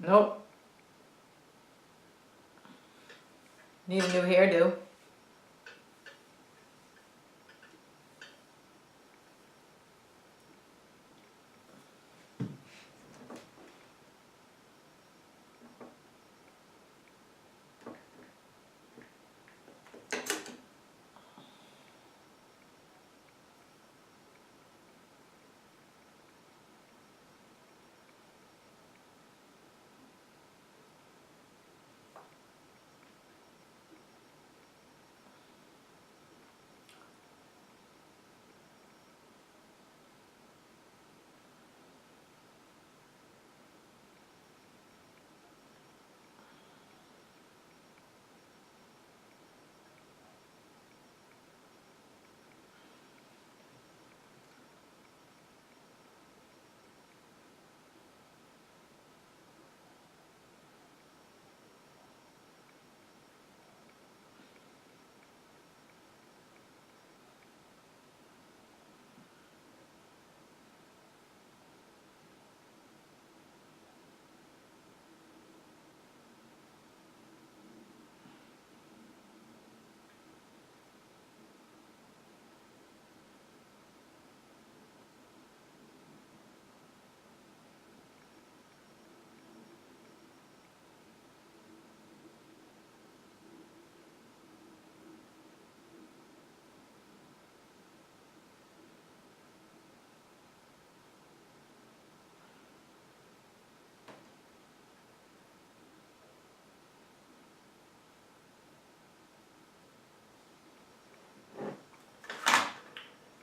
Nope. Need a new hairdo.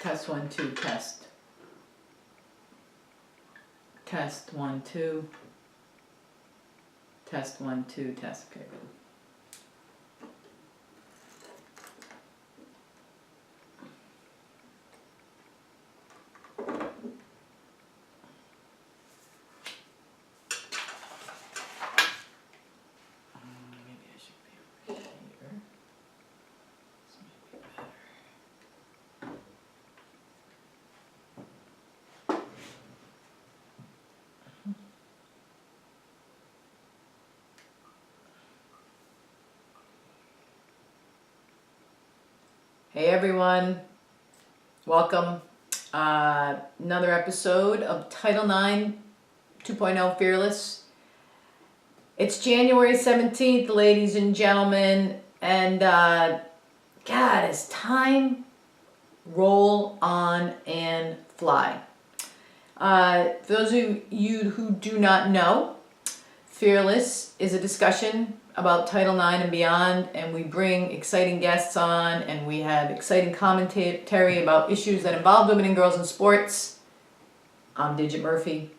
Test 1, 2, test. Test 1, 2. Test 1, 2, test. Okay, good. Maybe I should be over here. This might be better. Hey everyone, welcome. Another episode of Title IX 2.0 Fearless. It's January 17th, ladies and gentlemen, and God, as time roll on and fly. For those of you who do not know, Fearless is a discussion about Title IX and beyond, and we bring exciting guests on, and we have exciting commentary about issues that involve women and girls in sports. I'm Digit Murphy.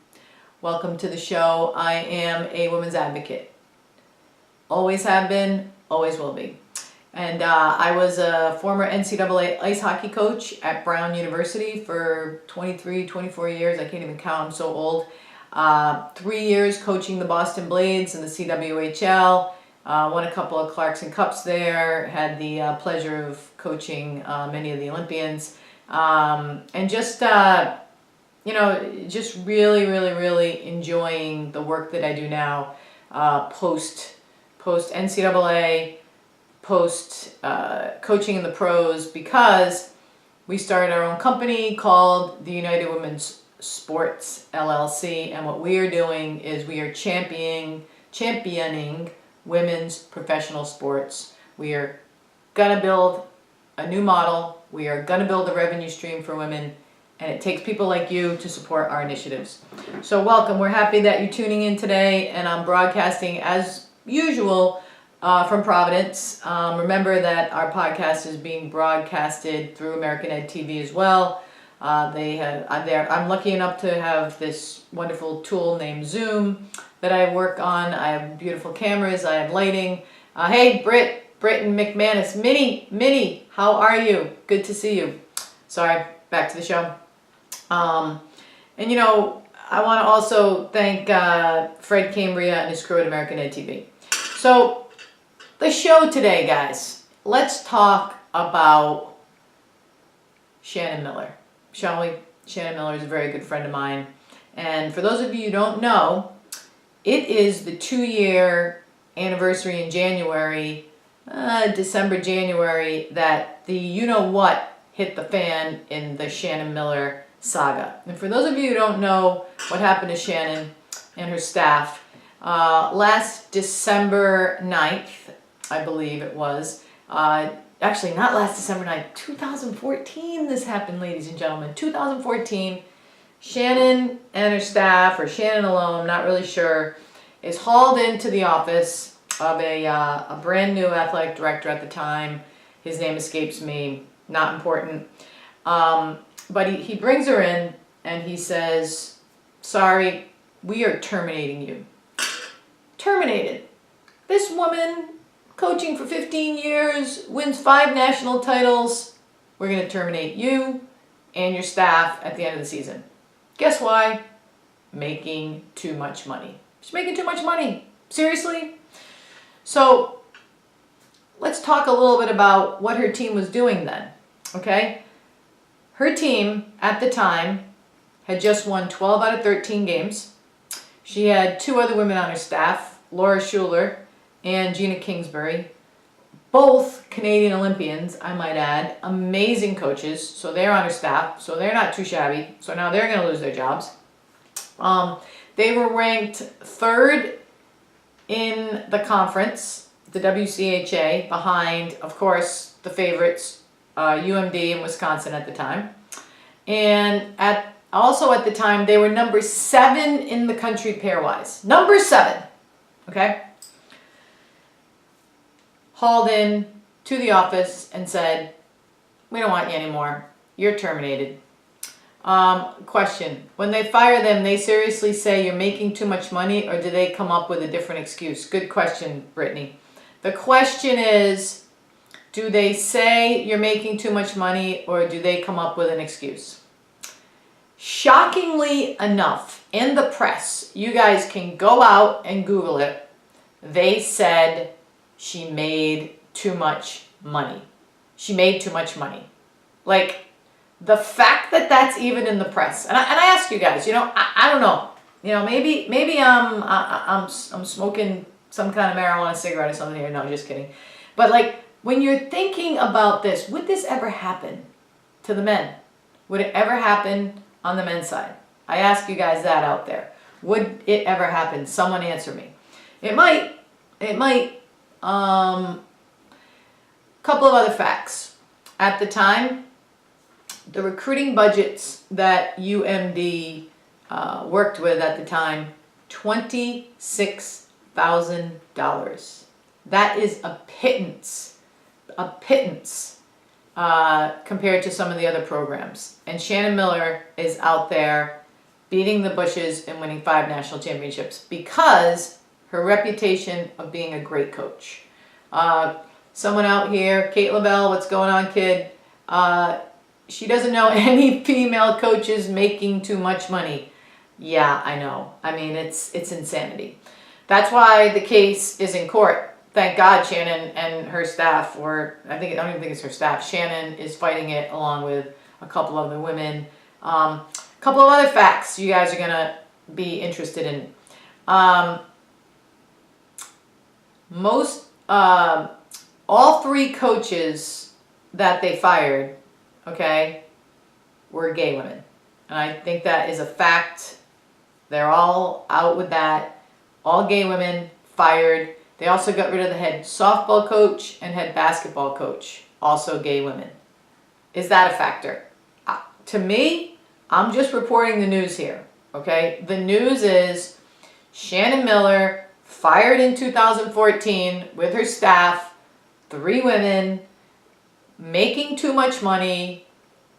Welcome to the show. I am a women's advocate. Always have been, always will be. And I was a former NCAA ice hockey coach at Brown University for 23, 24 years. I can't even count, I'm so old. 3 years coaching the Boston Blades in the CWHL. Won a couple of Clarkson Cups there. Had the pleasure of coaching many of the Olympians. And just, just really enjoying the work that I do now post NCAA, post coaching in the pros, because we started our own company called the United Women's Sports LLC, and what we are doing is we are championing women's professional sports. We are gonna build a new model. We are gonna build a revenue stream for women, and it takes people like you to support our initiatives. So welcome. We're happy that you're tuning in today, and I'm broadcasting as usual from Providence. Remember that our podcast is being broadcasted through American Ed TV as well. I'm lucky enough to have this wonderful tool named Zoom that I work on. I have beautiful cameras. I have lighting. Hey, Britton McManus. Minnie, how are you? Good to see you. Sorry, back to the show. I want to also thank Fred Cambria and his crew at American Ed TV. So, the show today, guys, let's talk about Shannon Miller. Shall we? Shannon Miller is a very good friend of mine. And for those of you who don't know, It is the 2-year anniversary in January, December, January, that the you-know-what hit the fan in the Shannon Miller saga. And for those of you who don't know what happened to Shannon and her staff, last December 9th, I believe it was, actually not last December 9th, 2014 this happened, ladies and gentlemen. 2014, Shannon and her staff, or Shannon alone, I'm not really sure, is hauled into the office of a brand new athletic director at the time. His name escapes me, not important. But he brings her in and he says, sorry, we are terminating you. Terminated. This woman, coaching for 15 years, wins 5 national titles. We're going to terminate you and your staff at the end of the season. Guess why? Making too much money. She's making too much money. Seriously? So let's talk a little bit about what her team was doing then. Okay? Her team at the time had just won 12 out of 13 games. She had 2 other women on her staff, Laura Schuler and Gina Kingsbury, both Canadian Olympians, I might add, amazing coaches. So they're on her staff, so they're not too shabby. So now they're going to lose their jobs. They were ranked 3rd in the conference, the WCHA, behind, of course, the favorites, UMD and Wisconsin at the time. And also at the time, they were number 7 in the country pairwise. Number 7, okay? Hauled in to the office and said, we don't want you anymore. You're terminated. Question, when they fire them, they seriously say you're making too much money, or do they come up with a different excuse? Good question, Brittany. The question is, do they say you're making too much money, or do they come up with an excuse? Shockingly enough, in the press, you guys can go out and Google it, they said she made too much money. She made too much money. Like, the fact that that's even in the press, and I ask you guys, I don't know, maybe I'm smoking some kind of marijuana cigarette or something here. No, just kidding. But like, when you're thinking about this, would this ever happen to the men? Would it ever happen on the men's side? I ask you guys that out there. Would it ever happen? Someone answer me. It might. Couple of other facts. At the time, the recruiting budgets that UMD worked with at the time, $26,000. That is a pittance compared to some of the other programs. And Shannon Miller is out there beating the bushes and winning 5 national championships because her reputation of being a great coach. Someone out here, Kate LaBelle, what's going on, kid? She doesn't know any female coaches making too much money. Yeah, I know. I mean, it's insanity. That's why the case is in court. Thank God Shannon and her staff, or I don't even think it's her staff, Shannon is fighting it along with a couple of other women. A couple of other facts you guys are going to be interested in. All 3 coaches that they fired, okay, were gay women. And I think that is a fact. They're all out with that. All gay women fired. They also got rid of the head softball coach and head basketball coach, also gay women. Is that a factor? To me, I'm just reporting the news here, okay? The news is Shannon Miller fired in 2014 with her staff, 3 women, making too much money,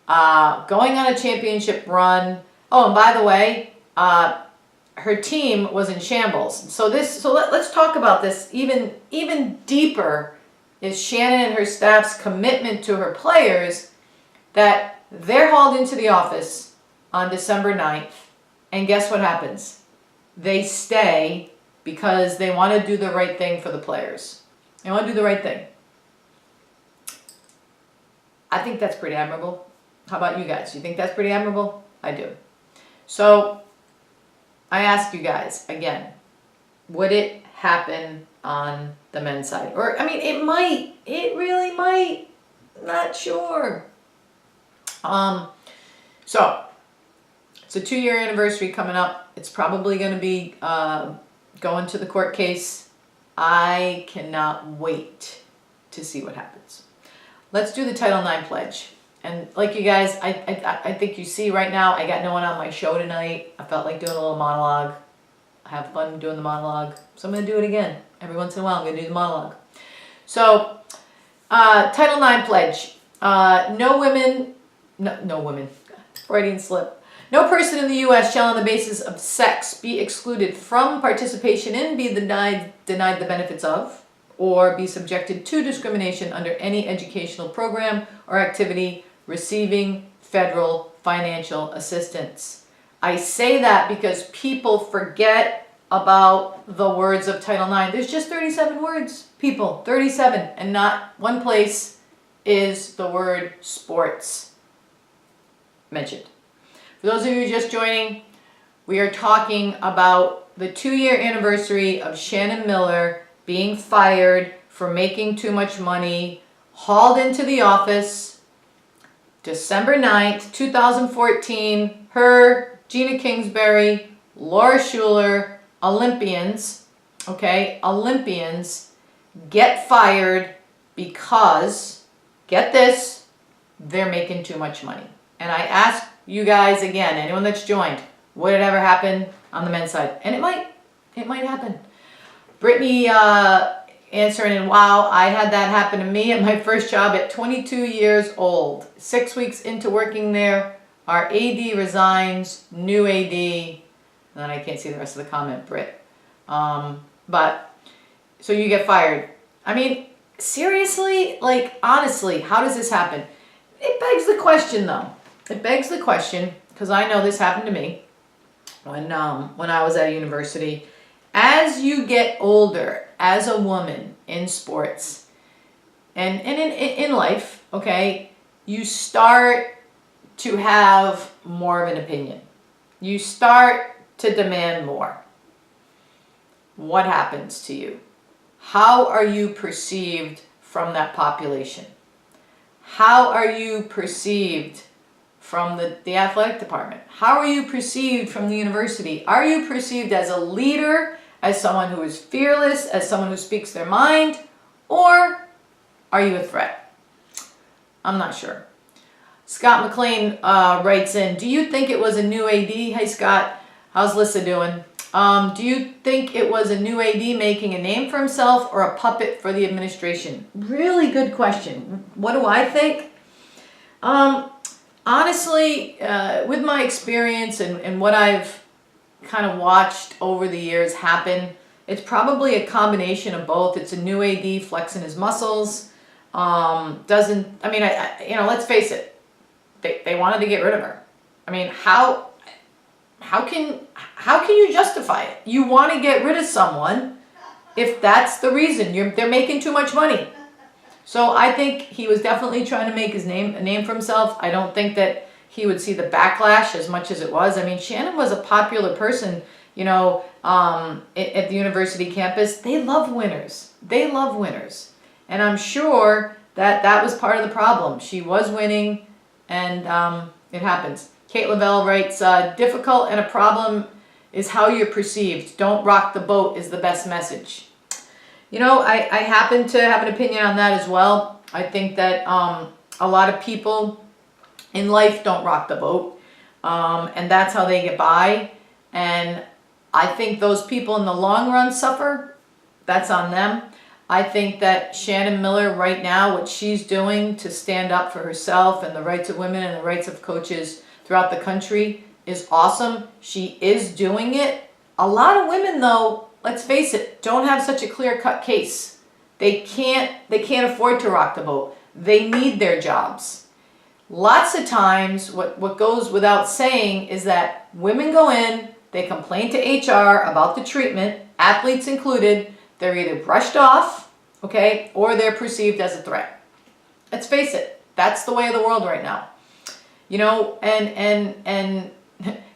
going on a championship run. Oh, and by the way, her team was in shambles. So let's talk about this even deeper. Is Shannon and her staff's commitment to her players, that they're hauled into the office on December 9th, and guess what happens? They stay because they want to do the right thing for the players. They want to do the right thing. I think that's pretty admirable. How about you guys? You think that's pretty admirable? I do. So I ask you guys again, would it happen on the men's side? Or, I mean, it might. It really might. Not sure. So, it's a 2-year anniversary coming up. It's probably going to be going to the court case. I cannot wait to see what happens. Let's do the Title IX pledge. And like you guys, I think you see right now, I got no one on my show tonight. I felt like doing a little monologue. I have fun doing the monologue. So I'm going to do it again. Every once in a while, I'm going to do the monologue. So, Title IX pledge. No women, Freudian slip. No person in the U.S. shall on the basis of sex be excluded from participation in, be denied the benefits of, or be subjected to discrimination under any educational program or activity receiving federal financial assistance. I say that because people forget about the words of Title IX. There's just 37 words, people, 37, and not one place is the word sports mentioned. For those of you just joining, we are talking about the 2-year anniversary of Shannon Miller being fired for making too much money, hauled into the office, December 9th, 2014, her, Gina Kingsbury, Laura Schuler, Olympians, Olympians get fired because, get this, they're making too much money. And I ask you guys again, anyone that's joined, would it ever happen on the men's side? And it might happen. Brittany answering, and wow, I had that happen to me at my first job at 22 years old. 6 weeks into working there, our AD resigns, new AD, and then I can't see the rest of the comment, Britt. But, so you get fired. I mean, seriously, like, honestly, how does this happen? It begs the question, though. It begs the question, because I know this happened to me when I was at university. As you get older, as a woman in sports and in life, okay, you start to have more of an opinion. You start to demand more. What happens to you? How are you perceived from that population? How are you perceived from the athletic department? How are you perceived from the university? Are you perceived as a leader, as someone who is fearless, as someone who speaks their mind, or are you a threat? I'm not sure. Scott McLean writes in, do you think it was a new AD? Hey Scott, how's Lissa doing? Do you think it was a new AD making a name for himself or a puppet for the administration? Really good question. What do I think? Honestly, with my experience and what I've kind of watched over the years happen, it's probably a combination of both. It's a new AD flexing his muscles. Let's face it. They wanted to get rid of her. I mean, how can you justify it? You want to get rid of someone if that's the reason. They're making too much money. So I think he was definitely trying to make a name for himself. I don't think that he would see the backlash as much as it was. I mean, Shannon was a popular person, at the university campus. They love winners. They love winners. And I'm sure that was part of the problem. She was winning, and it happens. Kate Lavelle writes, difficult and a problem is how you're perceived. Don't rock the boat is the best message. I happen to have an opinion on that as well. I think that a lot of people in life don't rock the boat, and that's how they get by. And I think those people in the long run suffer. That's on them. I think that Shannon Miller right now, what she's doing to stand up for herself and the rights of women and the rights of coaches throughout the country is awesome. She is doing it. A lot of women, though, let's face it, don't have such a clear-cut case. They can't afford to rock the boat. They need their jobs. Lots of times, what goes without saying is that women go in, they complain to HR about the treatment, athletes included. They're either brushed off, okay, or they're perceived as a threat. Let's face it, that's the way of the world right now. And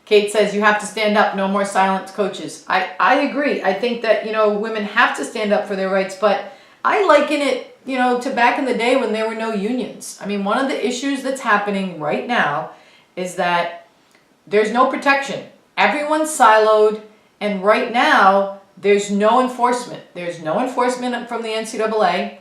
Kate says you have to stand up, no more silent coaches. I agree. I think that, women have to stand up for their rights, but I liken it, to back in the day when there were no unions. I mean, one of the issues that's happening right now is that there's no protection. Everyone's siloed, and right now there's no enforcement. There's no enforcement from the NCAA.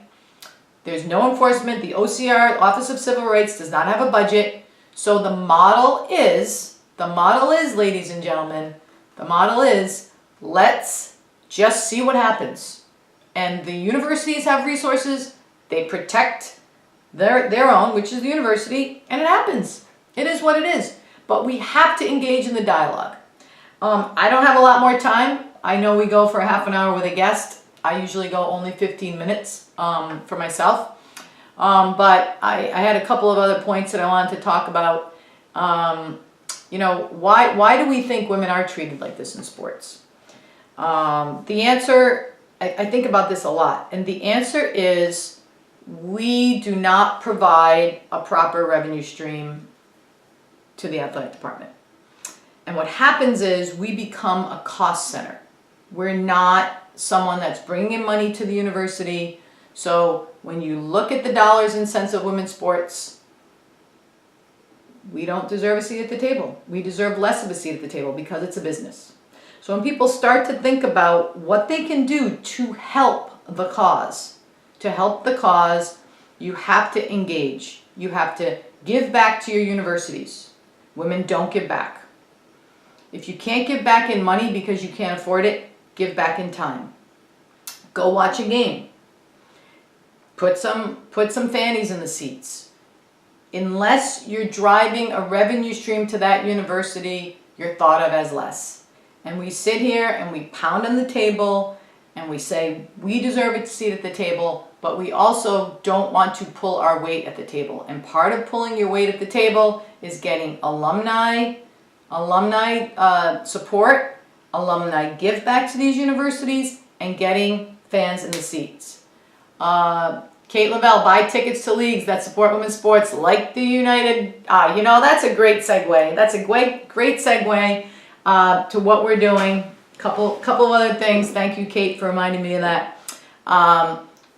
There's no enforcement. The OCR, Office of Civil Rights, does not have a budget. So the model is, ladies and gentlemen, the model is, let's just see what happens. And the universities have resources. They protect their own, which is the university, and it happens. It is what it is. But we have to engage in the dialogue. I don't have a lot more time. I know we go for a half an hour with a guest. I usually go only 15 minutes for myself. But I had a couple of other points that I wanted to talk about. Why do we think women are treated like this in sports? The answer, I think about this a lot, and the answer is we do not provide a proper revenue stream to the athletic department. And what happens is we become a cost center. We're not someone that's bringing in money to the university. So when you look at the dollars and cents of women's sports, we don't deserve a seat at the table. We deserve less of a seat at the table because it's a business. So when people start to think about what they can do to help the cause, you have to engage. You have to give back to your universities. Women don't give back. If you can't give back in money because you can't afford it, give back in time. Go watch a game. Put some fannies in the seats. Unless you're driving a revenue stream to that university, you're thought of as less. And we sit here and we pound on the table and we say we deserve a seat at the table, but we also don't want to pull our weight at the table. And part of pulling your weight at the table is getting alumni support, alumni give back to these universities, and getting fans in the seats. Kate Lavelle, buy tickets to leagues that support women's sports like the United. That's a great segue. That's a great segue to what we're doing. Couple of other things. Thank you, Kate, for reminding me of that.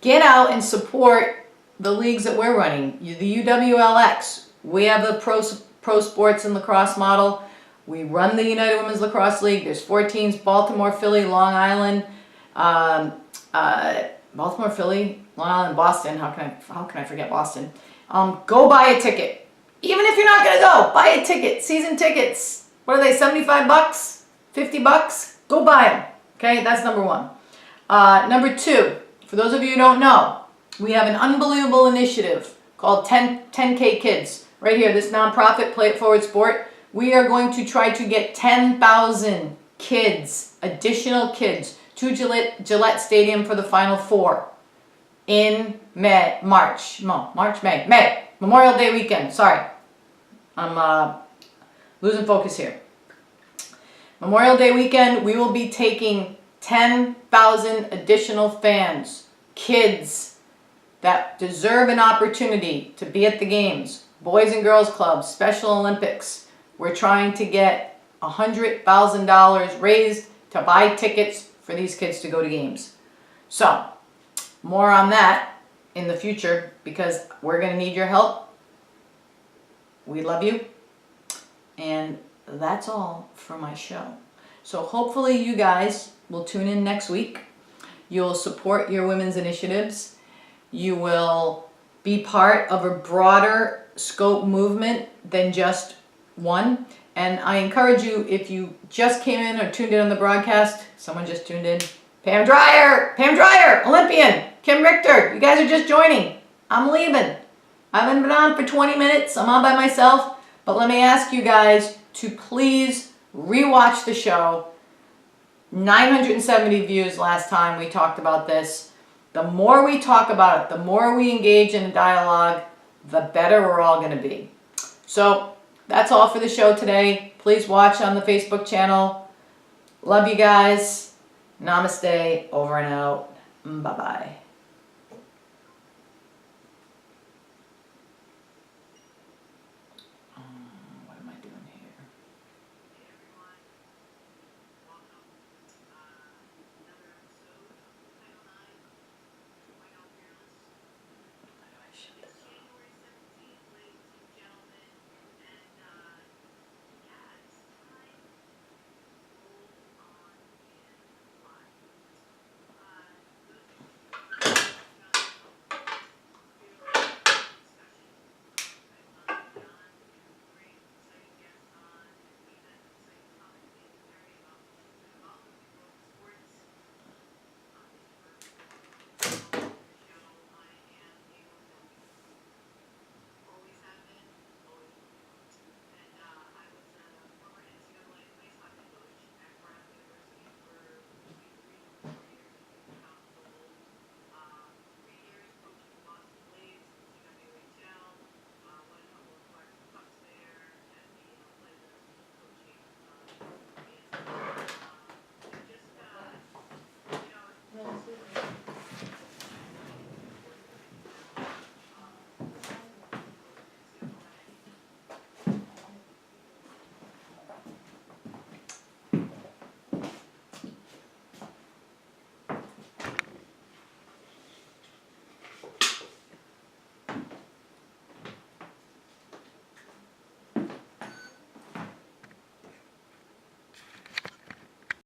Get out and support the leagues that we're running. The UWLX. We have the pro sports and lacrosse model. We run the United Women's Lacrosse League. There's 4 teams: Baltimore, Philly, Long Island, Baltimore, Philly, Long Island, Boston. How can I forget Boston? Go buy a ticket. Even if you're not gonna go, buy a ticket. Season tickets. What are they? $75? $50? Go buy them. Okay, that's number one. Number two, for those of you who don't know, we have an unbelievable initiative called 10K Kids. Right here, this nonprofit, Play It Forward Sport. We are going to try to get 10,000 kids, additional kids, to Gillette Stadium for the Final Four in May. Memorial Day weekend. Sorry. I'm losing focus here. Memorial Day weekend, we will be taking 10,000 additional fans, kids that deserve an opportunity to be at the games, Boys and Girls Clubs, Special Olympics. We're trying to get $100,000 raised to buy tickets for these kids to go to games. So, more on that in the future because we're going to need your help. We love you. And that's all for my show. So hopefully you guys will tune in next week. You'll support your women's initiatives. You will be part of a broader scope movement than just one. And I encourage you, if you just came in or tuned in on the broadcast, someone just tuned in. Pam Dreyer, Olympian, Kim Richter, you guys are just joining. I'm leaving. I haven't been on for 20 minutes. I'm on by myself. But let me ask you guys to please rewatch the show. 970 views last time we talked about this. The more we talk about it, the more we engage in a dialogue, the better we're all going to be. So that's all for the show today. Please watch on the Facebook channel. Love you guys. Namaste. Over and out. Bye-bye.